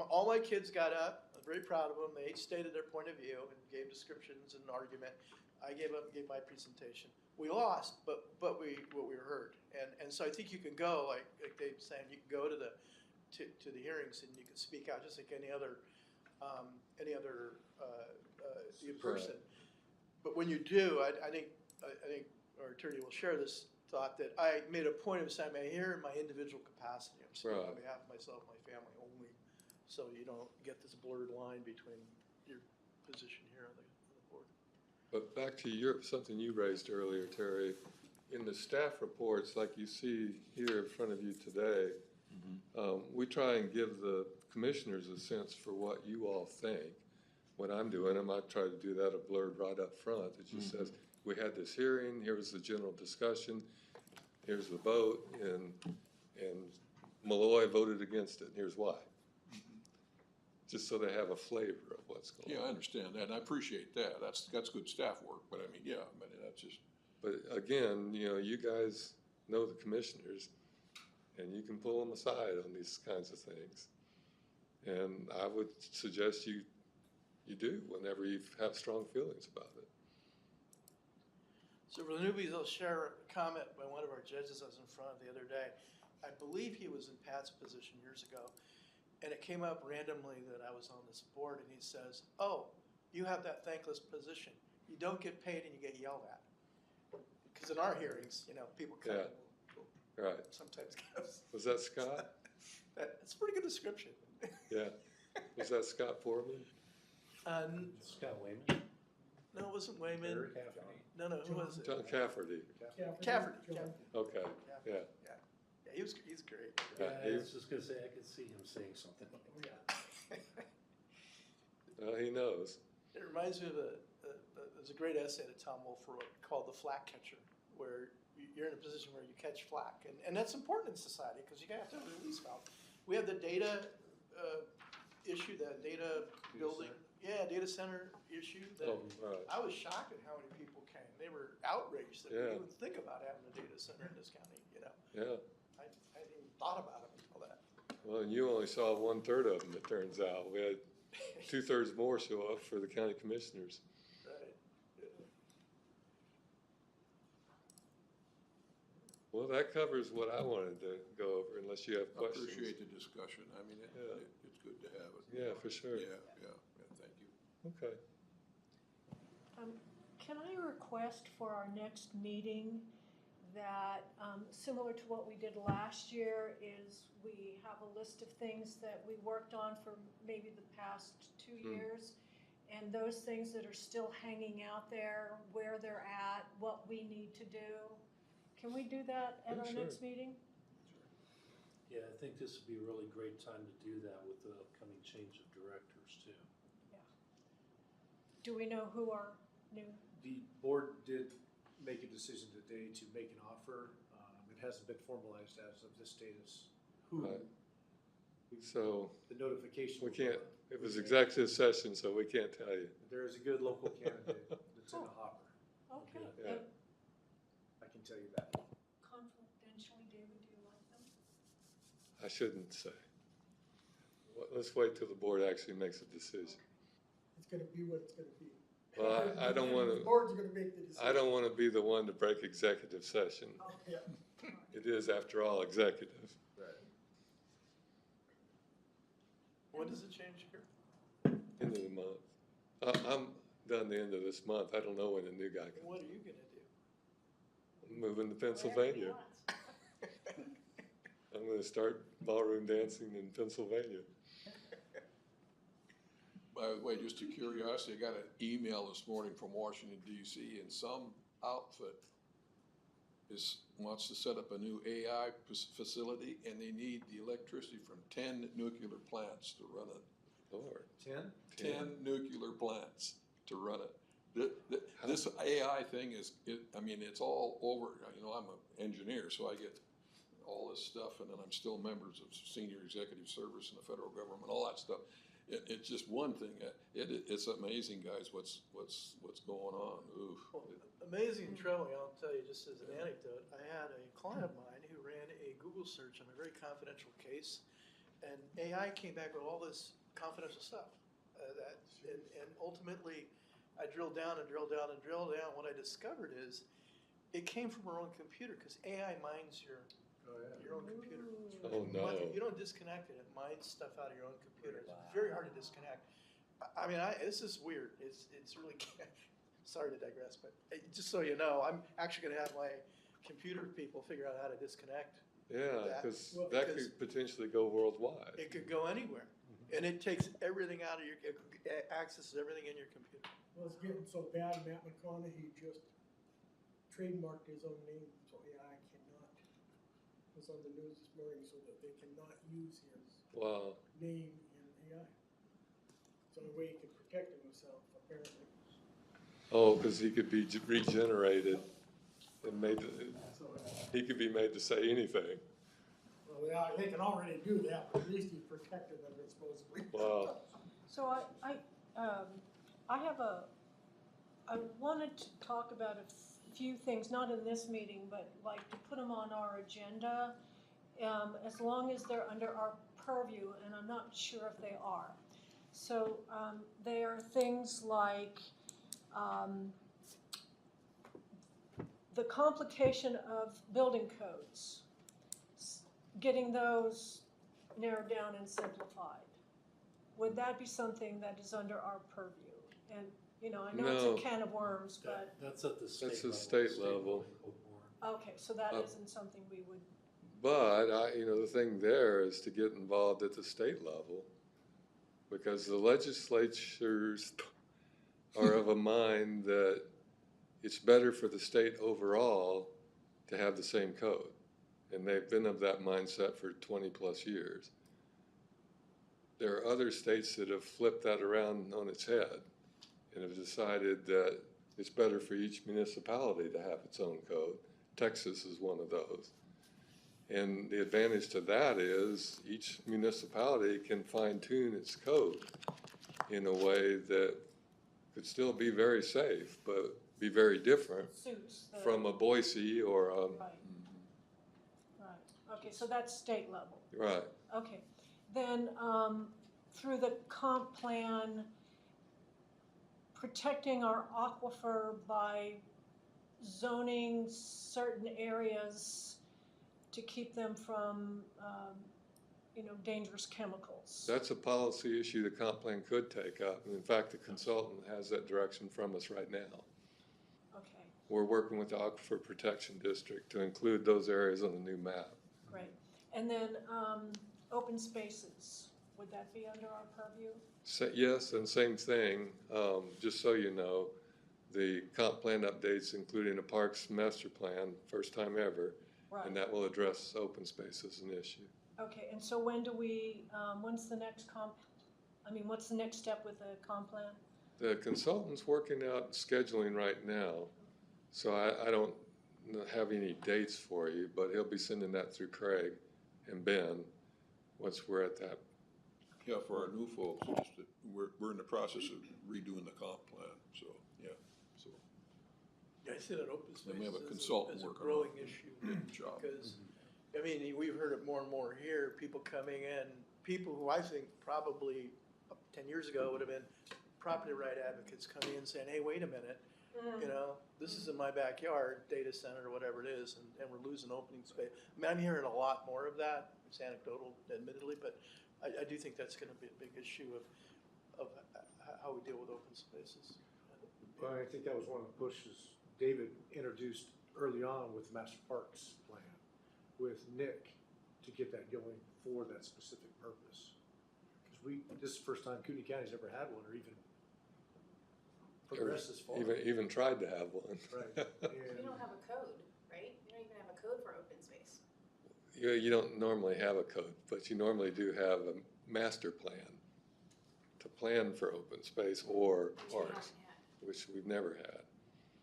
all my kids got up, I was very proud of them, they each stated their point of view and gave descriptions and argument. I gave up and gave my presentation. We lost, but we were heard. And so I think you can go, like Dave's saying, you can go to the hearings and you can speak out just like any other person. But when you do, I think our attorney will share this thought that I made a point of saying I'm here in my individual capacity. I'm speaking on behalf of myself and my family only, so you don't get this blurred line between your position here on the board. But back to something you raised earlier, Terry, in the staff reports, like you see here in front of you today, we try and give the commissioners a sense for what you all think. When I'm doing them, I try to do that a blurb right up front. It just says, we had this hearing, here was the general discussion, here's the vote, and Malloy voted against it, and here's why. Just so they have a flavor of what's going on. Yeah, I understand that, and I appreciate that. That's good staff work, but I mean, yeah, I mean, that's just, But again, you guys know the commissioners, and you can pull them aside on these kinds of things. And I would suggest you do whenever you have strong feelings about it. So for the newbies, I'll share a comment by one of our judges I was in front of the other day. I believe he was in Pat's position years ago, and it came up randomly that I was on this board, and he says, "Oh, you have that thankless position. You don't get paid and you get yelled at." Because in our hearings, people kind of Right. sometimes guess. Was that Scott? That's a pretty good description. Yeah. Was that Scott Foreman? Scott Wayman? No, it wasn't Wayman. No, who was it? John Cafferty. Cafferty. Okay, yeah. Yeah, he's great. Yeah, I was just gonna say, I could see him saying something like that. Well, he knows. It reminds me of there's a great essay that Tom Wolfe wrote called The Flack Catcher, where you're in a position where you catch flack. And that's important in society because you have to have a release valve. We have the data issue, the data building, data center issue. That Right. I was shocked at how many people came. They were outraged that we Yeah. even think about having a data center in this county, Yeah. I hadn't even thought about it until that. Well, and you only saw 1/3 of them, it turns out. We had 2/3 more show up for the county commissioners. Right. Yeah. Well, that covers what I wanted to go over, unless you have I questions. appreciate the discussion. I mean, it's good to have it. Yeah, for sure. Yeah, thank you. Okay. Can I request for our next meeting that, similar to what we did last year, is we have a list of things that we worked on for maybe the past 2 years, and those things that are still hanging out there, where they're at, what we need to do. Can we do that at Yeah, our sure. next meeting? Yeah, I think this would be a really great time to do that with the upcoming change of directors too. Do we know who our new? The board did make a decision today to make an offer. It hasn't been formalized as of this date as who. Right. So The notification. we will can't, go out. it was executive session, so we can't tell you. There is a good local candidate that's in the hopper. Okay. Yeah. I can tell you that. Confidentially, David, do you like them? I shouldn't say. Well, let's wait till the board actually makes a decision. It's gonna be what it's gonna be. Well, I don't want The to, board's gonna make the decision. I don't want to be the one to break executive session. Yeah. It is, after all, executive. Right. When does it change here? End of the month. I'm done the end of this month. I don't know when the new guy And comes. what are you gonna do? I'm moving to Pennsylvania. I'm gonna start ballroom dancing in Pennsylvania. By the way, just a curiosity, I got an email this morning from Washington DC, and some outfit wants to set up a new AI facility, and they need the electricity from 10 nuclear plants to run it. Lord. 10? 10 nuclear plants to run it. This AI thing I mean, it's all over. You know, I'm an engineer, so I get all this stuff, and then I'm still members of senior executive service in the federal government, all that stuff. It's just one thing. It's amazing, guys, what's going on. Oof. Well, amazing troubling, I'll tell you just as an anecdote. I had a client of mine who ran a Google search on a very confidential case, and AI came back with all this confidential stuff. And ultimately, I drilled down and drilled down and drilled down. What I discovered is it came from our own computer, because AI mines your own computer. Oh, no. You don't disconnect it, it mines stuff out of your own computer. It's very hard to disconnect. I mean, this is weird. It's really, sorry to digress, but just so you know, I'm actually gonna have my computer people figure out how to disconnect. Yeah, because Well, that because could potentially go worldwide. it could go anywhere, and it takes everything out of it accesses everything in your computer. Well, it's getting so bad, Matt McConaughey just trademarked his own name, so AI cannot, it was on the news this morning, so that they cannot use his Wow. name in AI. It's the only way he can protect himself, apparently. Oh, because he could be regenerated and he could be made to say anything. Well, yeah, they can already do that, but at least he's protected of it supposedly. Wow. So I wanted to talk about a few things, not in this meeting, but like to put them on our agenda, as long as they're under our purview, and I'm not sure if they are. So they are things like the complication of building codes, getting those narrowed down and simplified. Would that be something that is under our purview? And, you know, I know it's No. a can of worms, but, That's at the state level. That's the state level. okay, so that isn't something we would, But the thing there is to get involved at the state level, because the legislatures are of a mind that it's better for the state overall to have the same code. And they've been of that mindset for 20 plus years. There are other states that have flipped that around on its head and have decided that it's better for each municipality to have its own code. Texas is one of those. And the advantage to that is each municipality can fine tune its code in a way that could still be very safe, but be very different suits the. from a Boise or a, Right. Right, okay, so that's state level. right. Okay, then, through the comp plan, protecting our aquifer by zoning certain areas to keep them from, dangerous chemicals. That's a policy issue the comp plan could take up. And in fact, the consultant has that direction from us right now. Okay, We're working with the Aquifer Protection District to include those areas on the new map. great. And then, open spaces, would that be under our purview? Yes, and same thing, just so you know, the comp plan updates, including a parks master plan, first time ever, Right. and that will address open space as an issue. Okay, and so when's the next what's the next step with the comp plan? The consultant's working out scheduling right now, so I don't have any dates for you, but he'll be sending that through Craig and Ben once we're at that. Yeah, for our new folks, it's just that we're in the process of redoing the comp plan, so, yeah, so. I see that open They may have a space consultant is a working growing on it. issue, Job. because, I mean, we've heard it more and more here, people coming in, people who I think probably 10 years ago would have been property right advocates coming in saying, hey, wait a minute, this is in my backyard, data center or whatever it is, and we're losing opening space. I mean, I'm hearing a lot more of that, it's anecdotal admittedly, but I do think that's gonna be a big issue of how we deal with open spaces. Well, I think that was one of the pushes David introduced early on with the Master Parks plan, with Nick to get that going for that specific purpose. Because this is the first time Kootenai County's ever had one, or even progressed this far. Even tried to have one. Right. You don't have a code, right? You don't even have a code for open space. You don't normally have a code, but you normally do have a master plan to plan for open space or Which we parks, haven't had, which we've never had.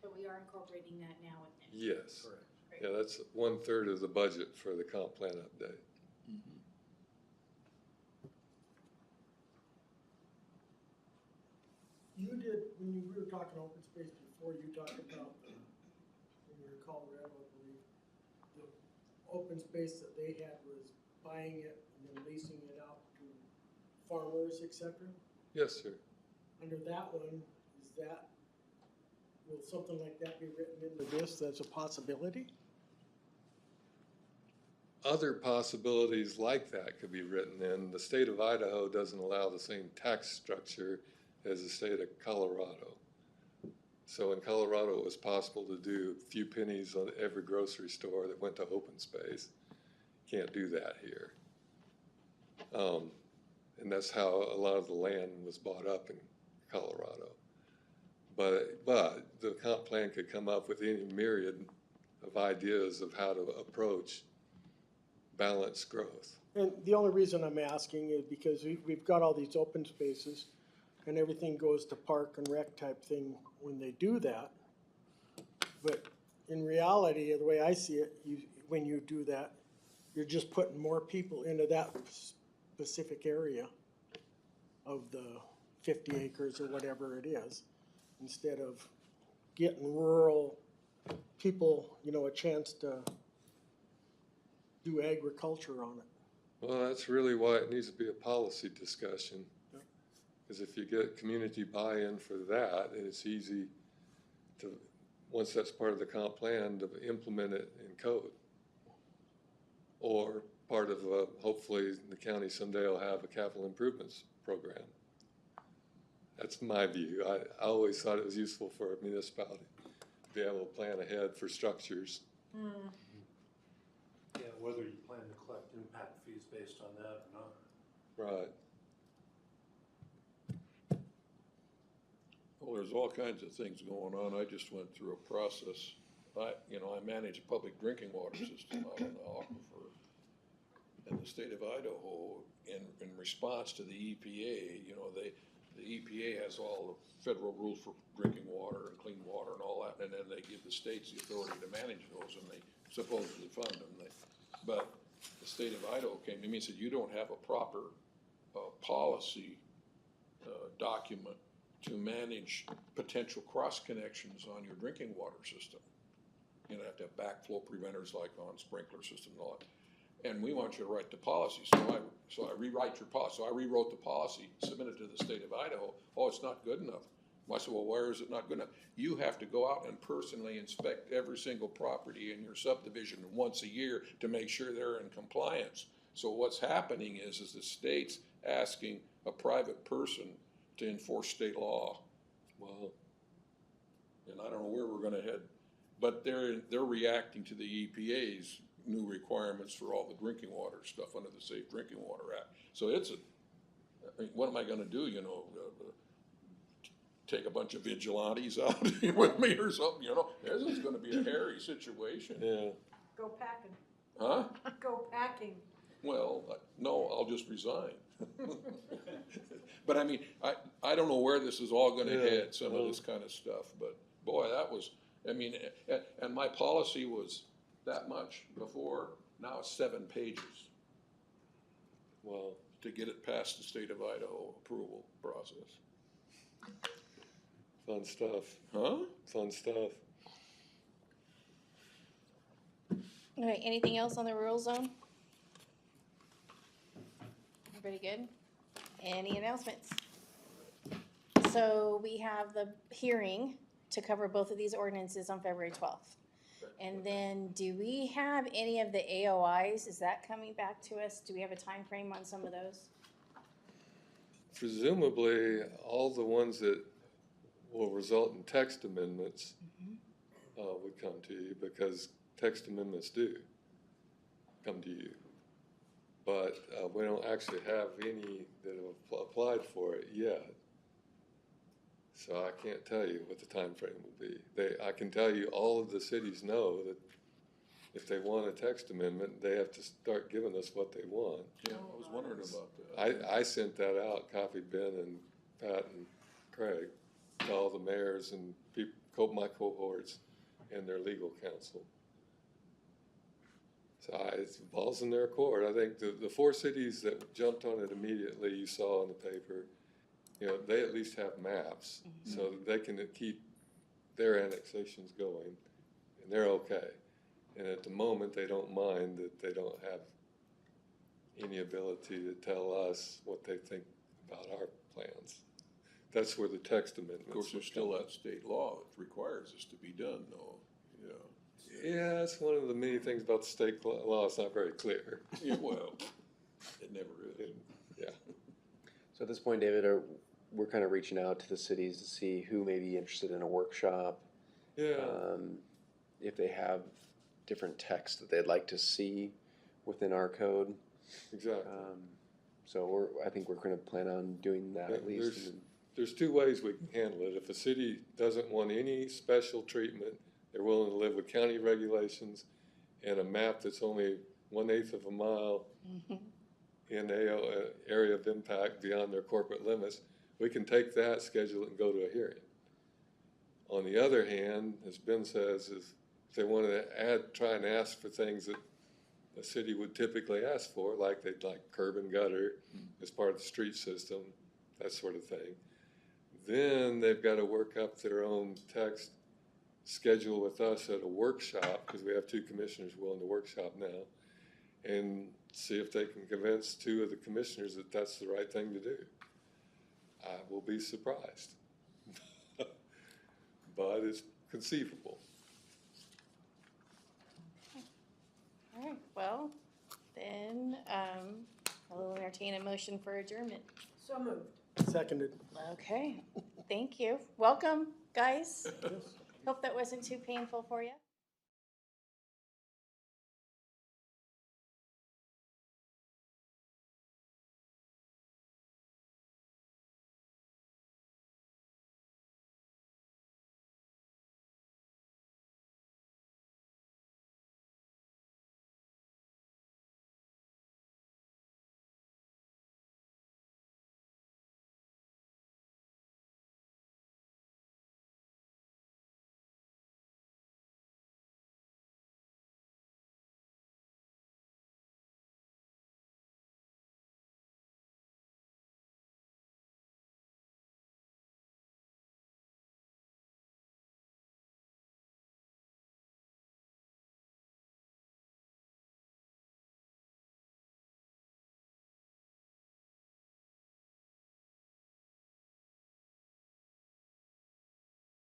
but we are incorporating that now with next. Yes. Correct. Yeah, that's 1/3 of the budget for the comp plan update. You did, when we were talking open space before, you talked about, when you were in Colorado, I believe, the open space that they had was buying it and then leasing it out to farmers, et cetera. Yes, sir. Under that one, will something like that be written into this, that's a possibility? Other possibilities like that could be written in. The state of Idaho doesn't allow the same tax structure as the state of Colorado. So in Colorado, it was possible to do a few pennies on every grocery store that went to open space. Can't do that here. And that's how a lot of the land was bought up in Colorado. But the comp plan could come up with any myriad of ideas of how to approach balanced growth. And the only reason I'm asking is because we've got all these open spaces and everything goes to park and rec type thing when they do that. But in reality, the way I see it, when you do that, you're just putting more people into that specific area of the 50 acres or whatever it is, instead of getting rural people, a chance to do agriculture on it. Well, that's really why it needs to be a policy discussion. Because if you get community buy-in for that, it's easy to, once that's part of the comp plan, to implement it in code. Or part of, hopefully, the county someday will have a capital improvements program. That's my view. I always thought it was useful for a municipality to be able to plan ahead for structures. Yeah, whether you plan to collect impact fees based on that or not. Right. Well, there's all kinds of things going on. I just went through a process. I manage a public drinking water system out in the aquifer in the state of Idaho. In response to the EPA, the EPA has all the federal rules for drinking water and clean water and all that, and then they give the states the authority to manage those, and they supposedly fund them. But the state of Idaho came to me and said, you don't have a proper policy document to manage potential cross connections on your drinking water system. You have to have backflow preventers like on sprinkler system and all that. And we want you to write the policy. So I rewrite your policy. So I rewrote the policy, submitted to the state of Idaho. Oh, it's not good enough. I said, well, where is it not good enough? You have to go out and personally inspect every single property in your subdivision once a year to make sure they're in compliance. So what's happening is the state's asking a private person to enforce state law. Well, And I don't know where we're gonna head, but they're reacting to the EPA's new requirements for all the drinking water stuff under the Safe Drinking Water Act. So what am I gonna do, take a bunch of vigilantes out with me or something, This is gonna be a hairy situation. yeah. Go packing. Huh? Go packing. Well, no, I'll just resign. But I don't know where this is all gonna head, some of this kind of stuff, but boy, and my policy was that much before, now it's 7 pages Well, to get it past the state of Idaho approval process. fun stuff. Huh? Fun stuff. All right, anything else on the rural zone? Everybody good? Any announcements? So we have the hearing to cover both of these ordinances on February 12th. And then do we have any of the AOIs? Is that coming back to us? Do we have a time frame on some of those? Presumably, all the ones that will result in text amendments would come to you, because text amendments do come to you. but we don't actually have any that have applied for it yet. So I can't tell you what the time frame will be. I can tell you all of the cities know that if they want a text amendment, they have to start giving us what they want. Yeah, I was wondering about that. I sent that out, copied Ben and Pat and Craig, to all the mayors and my cohorts and their legal counsel. So it's balls in their court. I think the four cities that jumped on it immediately, you saw in the paper, they at least have maps, so that they can keep their annexations going, and they're okay. And at the moment, they don't mind that they don't have any ability to tell us what they think about our plans. That's where the text amendments. Of course, there's still that state law that requires this to be done, though, Yeah, that's one of the many things about the state law. It's not very clear. Yeah, well, it never is. Yeah. So at this point, David, we're kind of reaching out to the cities to see who may be interested in a workshop. Yeah. If they have different text that they'd like to see within our code. Exactly. So I think we're going to plan on doing that at least. There's two ways we can handle it. If a city doesn't want any special treatment, they're willing to live with county regulations and a map that's only 1/8 of a mile in a area of impact beyond their corporate limits, we can take that, schedule it, and go to a hearing. On the other hand, as Ben says, is if they want to try and ask for things that a city would typically ask for, like they'd like curb and gutter as part of the street system, that sort of thing, then they've got to work up their own text schedule with us at a workshop, because we have two commissioners willing to workshop now, and see if they can convince two of the commissioners that that's the right thing to do. I will be surprised, but it's conceivable. All right, well, then I'll entertain a motion for adjournment. So moved. Seconded. Okay, thank you. Welcome, guys. Hope that wasn't too painful for you.